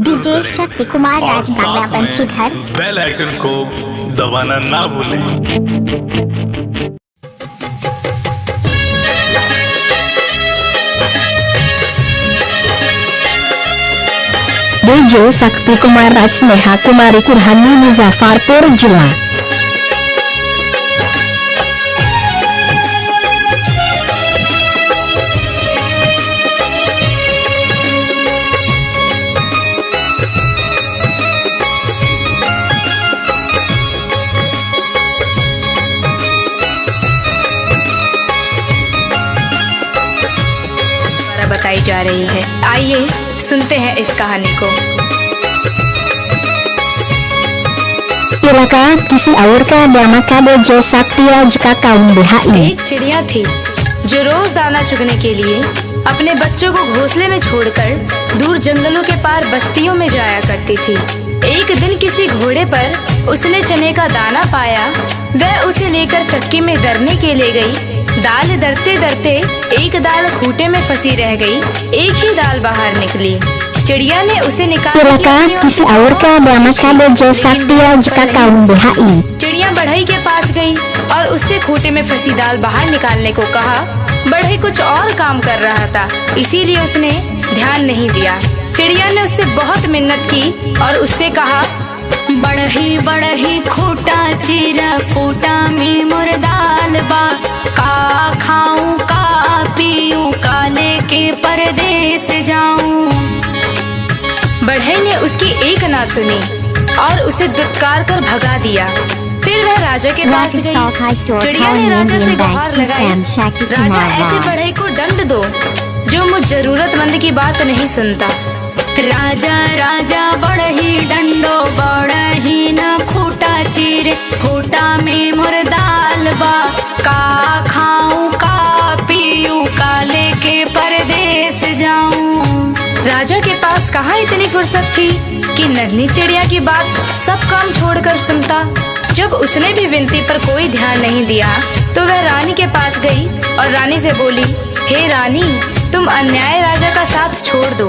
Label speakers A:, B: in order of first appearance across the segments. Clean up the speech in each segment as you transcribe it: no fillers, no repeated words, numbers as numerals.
A: DJ Shakti Kumar Raj Bangla Banshidhar.
B: Bell icon को दबाना ना भूलें।
A: डीजे शक्ति कुमार राज नेहा कुमारी कुरहानी मुजफ्फरपुर जिला।
C: बताई जा रही है। आइए सुनते हैं इस कहानी को।
A: किसी और का जो शक्ति का काउन बिहाई।
C: एक चिड़िया थी जो रोज दाना चुगने के लिए अपने बच्चों को घोंसले में छोड़कर दूर जंगलों के पार बस्तियों में जाया करती थी। एक दिन किसी घोड़े पर उसने चने का दाना पाया। वह उसे लेकर चक्की में दरने के लिए गई। दाल दरते दरते एक दाल खूंटे में फंसी रह गई। एक ही दाल बाहर निकली। चिड़िया ने उसे निकाला।
A: किसी और का जो शक्ति का काउन बिहाई।
C: चिड़िया बढ़ई के पास गई और उससे खूंटे में फंसी दाल बाहर निकालने को कहा। बढ़ई कुछ और काम कर रहा था, इसीलिए उसने ध्यान नहीं दिया। चिड़िया ने उससे बहुत मिन्नत की और उससे कहा, बढ़ही बढ़ही खूटा चिरा खूटा में मोर दाल बा। का खाऊं का पीऊं का लेके परदेस जाऊं। बढ़ई ने उसकी एक ना सुनी और उसे दुत्कार कर भगा दिया। फिर वह राजा के पास गई। चिड़िया ने राजा से गुहार लगाई, राजा ऐसे बढ़ई को दंड दो जो मुझ जरूरतमंद की बात नहीं सुनता। राजा राजा बढ़ही डंडो बढ़ही न खूटा चीर खूटा में मोर दाल बा। का खाऊं का पीऊं का लेके परदेस जाऊं। राजा के पास कहाँ इतनी फुर्सत थी कि नन्ही चिड़िया की बात सब काम छोड़कर सुनता। जब उसने भी विनती पर कोई ध्यान नहीं दिया तो वह रानी के पास गई और रानी से बोली, हे रानी, तुम अन्याय राजा का साथ छोड़ दो।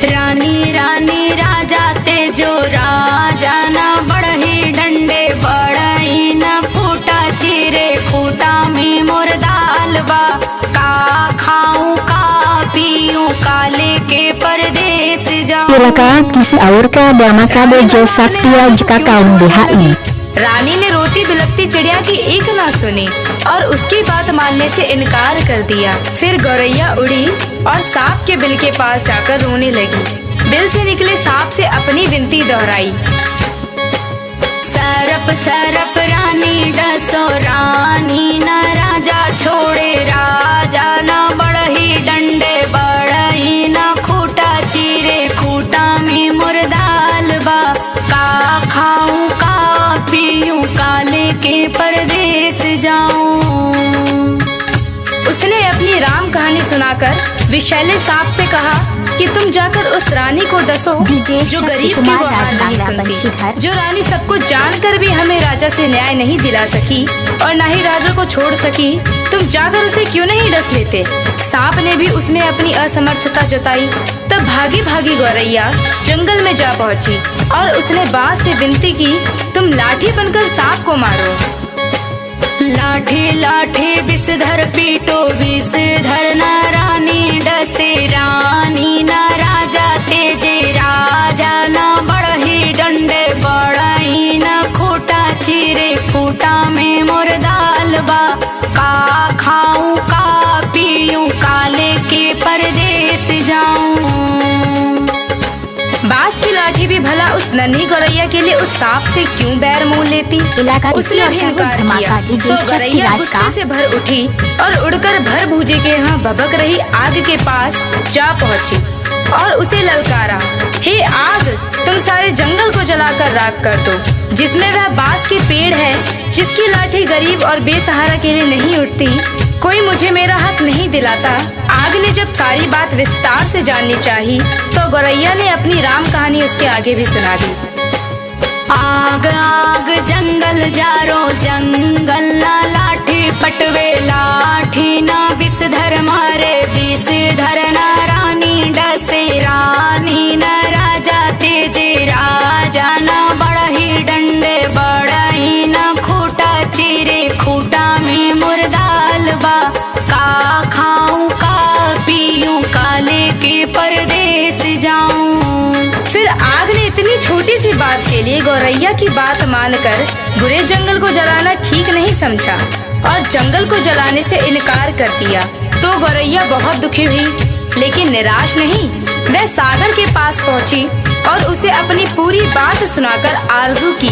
C: रानी रानी राजा ते जो राजा ना बढ़ही डंडे बढ़ही न खूटा चिरे खूटा में मोर दाल बा। का खाऊं का पीऊं का लेके परदेस जाऊं।
A: किसी और का जो शक्ति का काउन बिहाई।
C: रानी ने रोती बिलखती चिड़िया की एक ना सुनी और उसकी बात मानने से इनकार कर दिया। फिर गौरैया उड़ी और सांप के बिल के पास जाकर रोने लगी। बिल से निकले सांप से अपनी विनती दोहराई। सरप सरप रानी डसो रानी न राजा छोड़े। राजा न बढ़ही डंडे बढ़ही न खूटा चिरे खूटा में मोर दाल बा। का खाऊं का पीऊं का लेके परदेस जाऊं। उसने अपनी राम कहानी सुनाकर विषैले सांप से कहा कि तुम जाकर उस रानी को डसो जो गरीब की गुहार नहीं सुनती। जो रानी सब कुछ जानकर भी हमें राजा से न्याय नहीं दिला सकी और न ही राजा को छोड़ सकी, तुम जाकर उसे क्यों नहीं डस लेते। सांप ने भी उसमें अपनी असमर्थता जताई। तब भागी भागी गौरैया जंगल में जा पहुंची और उसने बाँस से विनती की, तुम लाठी बनकर सांप को मारो। लाठी लाठी विषधर पीटो विषधर न रानी डसे रानी न राजा तेजे। राजा न बढ़ही डंडे बढ़ही न खूटा चिरे खूटा में मोर दाल बा। का खाऊं का पीऊं का लेके परदेस जाऊं। बांस की लाठी भी भला उस नन्ही गौरैया के लिए उस सांप से क्यों बैर मोल लेती। उसने भी इनकार किया तो गौरैया गुस्से से भर उठी और उड़कर भर भूजे के यहाँ भभक रही आग के पास जा पहुंची और उसे ललकारा, हे आग, तुम सारे जंगल को जलाकर राख कर दो। जिसमें वह बांस के पेड़ है जिसकी लाठी गरीब और बेसहारा के लिए नहीं उठती, कोई मुझे मेरा हक नहीं दिलाता। आग ने जब सारी बात विस्तार से जाननी चाहिए तो गौरैया ने अपनी राम कहानी उसके आगे भी सुना दी। आग आग जंगल जारो जंगल ना लाठी पटवे लाठी ना विषधर मारे विषधर ना रानी डसे रानी न राजा ते स्वाद के लिए गौरैया की बात मानकर बुरे जंगल को जलाना ठीक नहीं समझा और जंगल को जलाने से इनकार कर दिया। तो गौरैया बहुत दुखी हुई, लेकिन निराश नहीं, वह सागर के पास पहुंची और उसे अपनी पूरी बात सुनाकर आरजू की।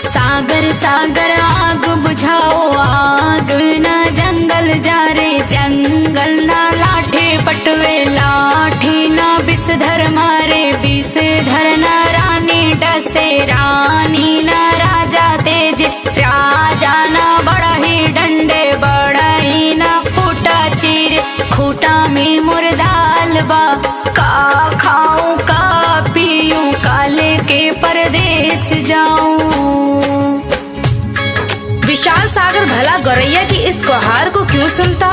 C: सागर सागर आग बुझाओ आग, ना जंगल जा रे जंगल, ना लाठे पटवे लाठी, ना विषधर मारे विषधर, ना रानी डसे रानी, ना राजा तेज राजा, ना बढ़ही डंडे बढ़ही, ना खूटा चीर खूटा में मुर्दाल बा, का खाऊं का पीऊं काले के परदेस जाऊं। विशाल सागर भला गौरैया की इस गुहार को क्यों सुनता?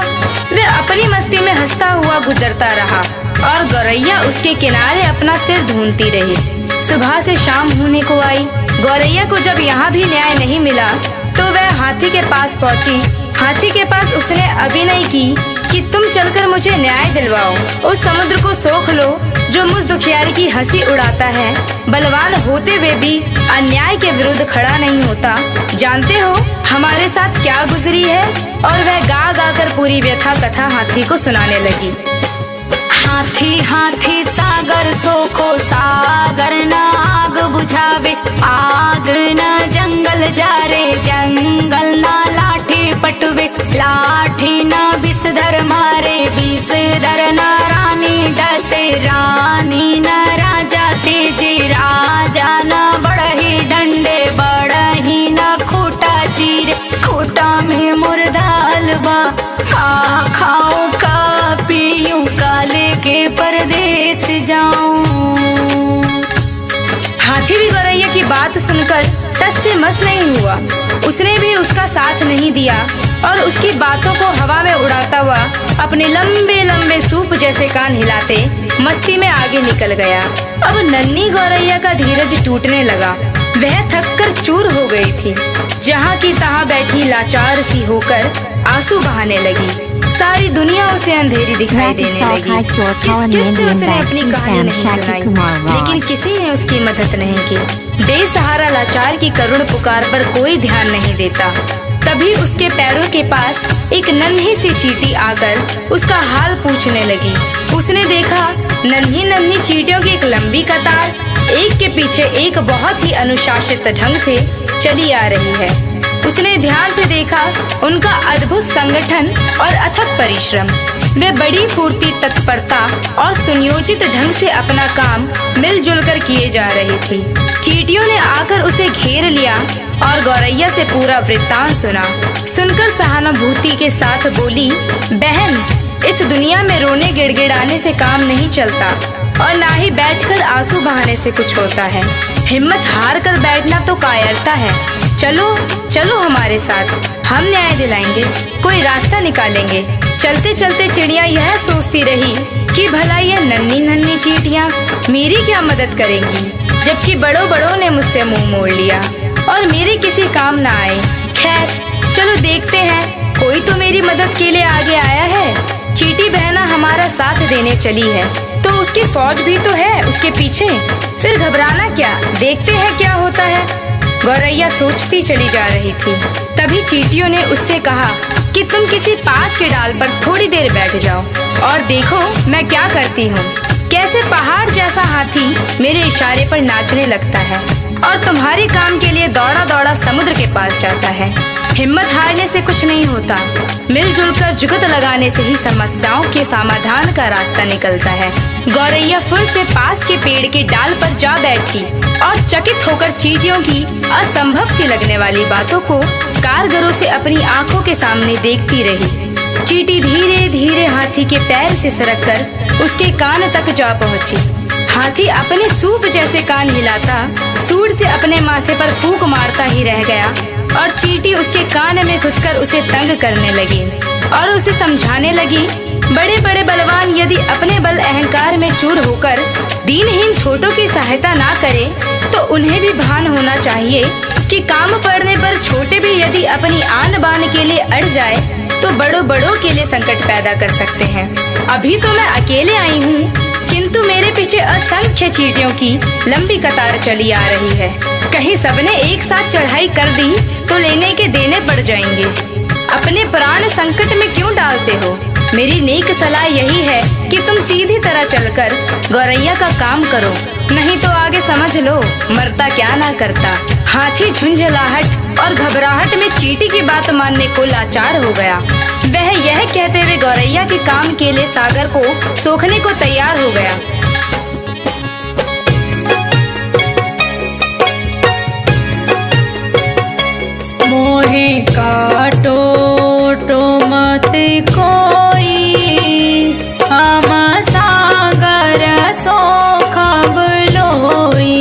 C: वह अपनी मस्ती में हंसता हुआ गुजरता रहा और गौरैया उसके किनारे अपना सिर ढूंढती रही। सुबह से शाम होने को आई। गौरैया को जब यहाँ भी न्याय नहीं मिला तो वह हाथी के पास पहुँची। हाथी के पास उसने अभिनय की कि तुम चलकर मुझे न्याय दिलवाओ, उस समुद्र को सोख लो जो मुझ दुखियारी की हंसी उड़ाता है, बलवान होते हुए भी अन्याय के विरुद्ध खड़ा नहीं होता। जानते हो हमारे साथ क्या गुजरी है? और वह गा गा कर पूरी व्यथा कथा हाथी को सुनाने लगी। हाथी हाथी सागर सोखो सागर, ना आग बुझावे आग, ना जंगल जा रे जंगल, ना लाठी पटवे लाठी, ना विषधर मारे विषधर, ना रानी डसे रानी, ना राजा तेज राजा, ना बढ़ही डंडे बढ़ही, ना खूटा चीर खूटा में मुर्दाल बा, का खाऊं का पीऊं काले के परदेस जाऊं। हाथी भी गौरैया की बात सुनकर टस से मस नहीं हुआ। उसने भी उसका साथ नहीं दिया और उसकी बातों को हवा में उड़ाता हुआ अपने लंबे लंबे सूप जैसे कान हिलाते मस्ती में आगे निकल गया। अब नन्ही गौरैया का धीरज टूटने लगा। वह थककर चूर हो गई थी। जहाँ की तहाँ बैठी लाचार सी होकर आंसू बहाने लगी। सारी दुनिया उसे अंधेरी दिखाई देने लगी। किससे उसने अपनी कहानी नहीं सुनाई, लेकिन किसी ने उसकी मदद नहीं की। बेसहारा लाचार की करुण पुकार पर कोई ध्यान नहीं देता। तभी उसके पैरों के पास एक नन्ही सी चींटी आकर उसका हाल पूछने लगी। उसने देखा नन्ही नन्ही चींटियों की एक लंबी कतार एक के पीछे एक बहुत ही अनुशासित ढंग से चली आ रही है। उसने ध्यान से देखा उनका अद्भुत संगठन और अथक परिश्रम। वे बड़ी फुर्ती, तत्परता और सुनियोजित ढंग से अपना काम मिलजुल कर किए जा रही थी। चींटियों ने आकर उसे घेर लिया और गौरैया से पूरा वृत्तांत सुना। सुनकर सहानुभूति के साथ बोली, बहन, इस दुनिया में रोने गिड़गिड़ाने से काम नहीं चलता और ना ही बैठकर आंसू बहाने से कुछ होता है। हिम्मत हार कर बैठना तो कायरता है। चलो चलो हमारे साथ, हम न्याय दिलाएंगे, कोई रास्ता निकालेंगे। चलते चलते चिड़िया यह सोचती रही कि भला यह नन्ही नन्ही चींटियां मेरी क्या मदद करेंगी, जबकि बड़ों बड़ों ने मुझसे मुंह मोड़ लिया और मेरे किसी काम ना आए। खैर चलो देखते हैं, कोई तो मेरी मदद के लिए आगे आया है। चींटी बहना हमारा साथ देने चली है तो उसकी फौज भी तो है उसके पीछे। फिर घबराना क्या, देखते हैं क्या होता है। गौरैया सोचती चली जा रही थी। तभी चींटियों ने उससे कहा कि तुम किसी पास के डाल पर थोड़ी देर बैठ जाओ और देखो मैं क्या करती हूँ। कैसे पहाड़ जैसा हाथी मेरे इशारे पर नाचने लगता है और तुम्हारे काम के लिए दौड़ा दौड़ा समुद्र के पास जाता है। हिम्मत हारने से कुछ नहीं होता, मिलजुल कर जुगत लगाने से ही समस्याओं के समाधान का रास्ता निकलता है। गौरैया फिर से पास के पेड़ के डाल पर जा बैठी और चकित होकर चींटियों की असंभव सी लगने वाली बातों को कारगरों से अपनी आंखों के सामने देखती रही। चींटी धीरे धीरे हाथी के पैर से सरककर उसके कान तक जा पहुंची। हाथी अपने सूप जैसे कान हिलाता सूंड से अपने माथे पर फूंक मारता ही रह गया और चींटी उसके कान में घुसकर उसे तंग करने लगी और उसे समझाने लगी, बड़े बड़े बलवान यदि अपने बल अहंकार में चूर होकर दीनहीन छोटों की सहायता ना करे तो उन्हें भी भान होना चाहिए कि काम पड़ने पर छोटे भी यदि अपनी आन बान के लिए अड़ जाए तो बड़ों बड़ों के लिए संकट पैदा कर सकते हैं। अभी तो मैं अकेले आई हूँ, किंतु मेरे पीछे असंख्य चींटियों की लंबी कतार चली आ रही है। कहीं सबने एक साथ चढ़ाई कर दी तो लेने के देने पड़ जाएंगे। अपने प्राण संकट में क्यों डालते हो? मेरी नेक सलाह यही है कि तुम सीधी तरह चलकर गौरैया का काम करो, नहीं तो आगे समझ लो मरता क्या ना करता। हाथी झुंझलाहट और घबराहट में चींटी की बात मानने को लाचार हो गया। वह यह कहते हुए गौरैया के काम के लिए सागर को सोखने को तैयार हो गया। मोहे काटो तो मत कोई, हम सागर सोखब लोई।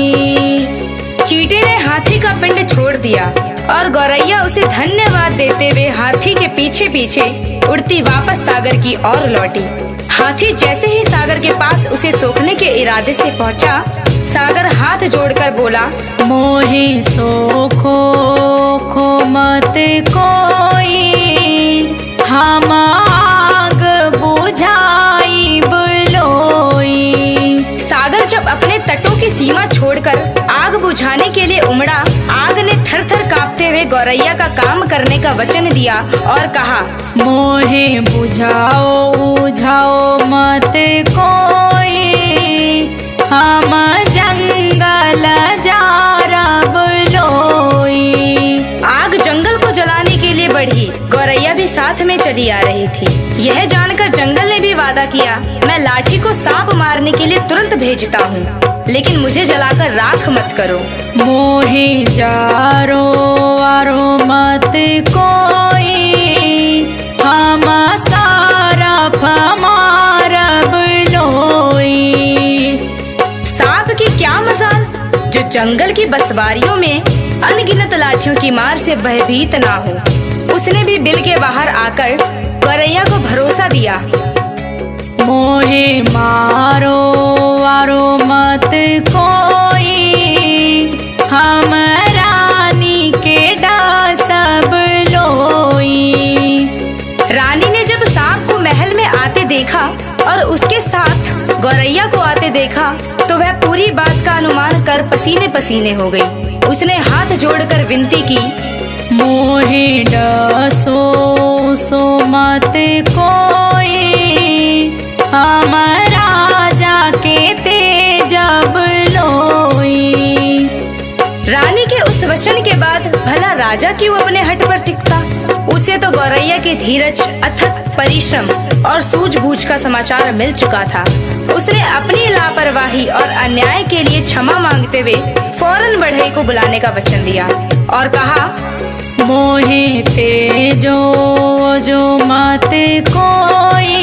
C: चींटी ने हाथी का पिंड छोड़ दिया और गौरैया उसे धन्यवाद देते हुए हाथी के पीछे पीछे उड़ती वापस सागर की ओर लौटी। हाथी जैसे ही सागर के पास उसे सोखने के इरादे से पहुंचा, सागर हाथ जोड़कर बोला, मोहे सोखो खो मत कोई, हम आग बुझाई बलोई। सागर जब अपने तटों की सीमा छोड़कर आग बुझाने के लिए उमड़ा, आग ने थर-थर कांपते हुए गौरैया का काम करने का वचन दिया और कहा, मोहे बुझाओ बुझाओ मत कोई, हम जंगल जारब लोई। आग जंगल को जलाने के लिए बढ़ी, गौरैया भी साथ में चली आ रही थी। यह जानकर जंगल ने भी वादा किया, मैं लाठी को सांप मारने के लिए तुरंत भेजता हूँ, लेकिन मुझे जलाकर राख मत करो। मोहे जारो आरो मत कोई, हम सारा मारब लोई। सांप की क्या मजाल जो जंगल की बसवारियों में अनगिनत लाठियों की मार से भयभीत ना हो। उसने भी बिल के बाहर आकर गौरैया को भरोसा दिया, मोहे मारो आरो मत कोई, हम रानी के डासब लोई। रानी ने जब सांप को महल में आते देखा और उसके साथ गौरैया को आते देखा तो वह पूरी बात का अनुमान कर पसीने पसीने हो गई। उसने हाथ जोड़कर विनती की, मोहे डसो सो मत कोई, हम राजा के तेजब लोई। रानी के उस वचन के बाद भला राजा क्यों अपने हट पर टिकता? उसे तो गौरैया की धीरज, अथक परिश्रम और सूझबूझ का समाचार मिल चुका था। उसने अपनी लापरवाही और अन्याय के लिए क्षमा मांगते हुए फौरन बढ़ई को बुलाने का वचन दिया और कहा, मोहे तेजो जो मत कोई,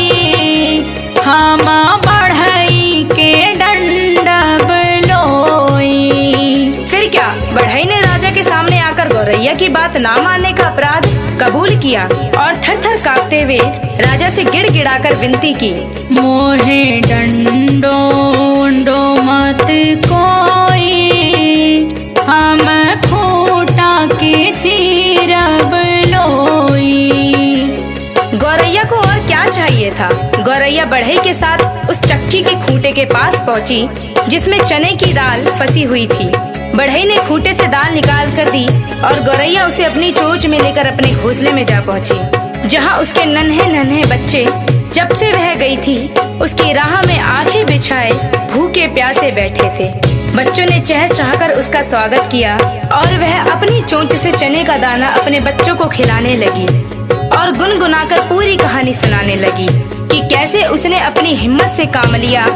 C: हम बढ़ई के डंडब लोई। फिर क्या, बढ़ई ने राजा के सामने आकर गौरैया की बात ना मानने का अपराध कबूल किया और थर-थर कांपते हुए राजा से गिड़गिड़ाकर विनती की, मोहे डंडो मत कोई, हम खूंटा के चीरब लोई। गौरैया को और क्या चाहिए था? गौरैया बढ़ई के साथ उस चक्की के खूंटे के पास पहुंची जिसमें चने की दाल फंसी हुई थी। बढ़ई ने खूंटे से दाल निकाल कर दी और गौरैया उसे अपनी चोंच में लेकर अपने घोंसले में जा पहुंची, जहां उसके नन्हे नन्हे बच्चे जब से वह गई थी उसकी राह में आंखें बिछाए भूखे प्यासे बैठे थे। बच्चों ने चहचहाकर उसका स्वागत किया और वह अपनी चोंच से चने का दाना अपने बच्चों को खिलाने लगी और गुनगुनाकर पूरी कहानी सुनाने लगी कि कैसे उसने अपनी हिम्मत से काम लिया।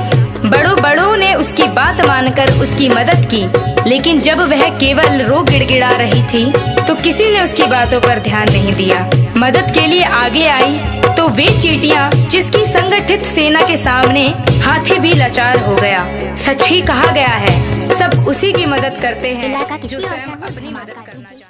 C: बड़ों ने उसकी बात मानकर उसकी मदद की, लेकिन जब वह केवल रो गिड़गिड़ा रही थी तो किसी ने उसकी बातों पर ध्यान नहीं दिया। मदद के लिए आगे आई तो वे चींटियां जिसकी संगठित सेना के सामने हाथी भी लाचार हो गया। सच ही कहा गया है, सब उसी की मदद करते हैं जो स्वयं अपनी मदद करना चाहते हैं।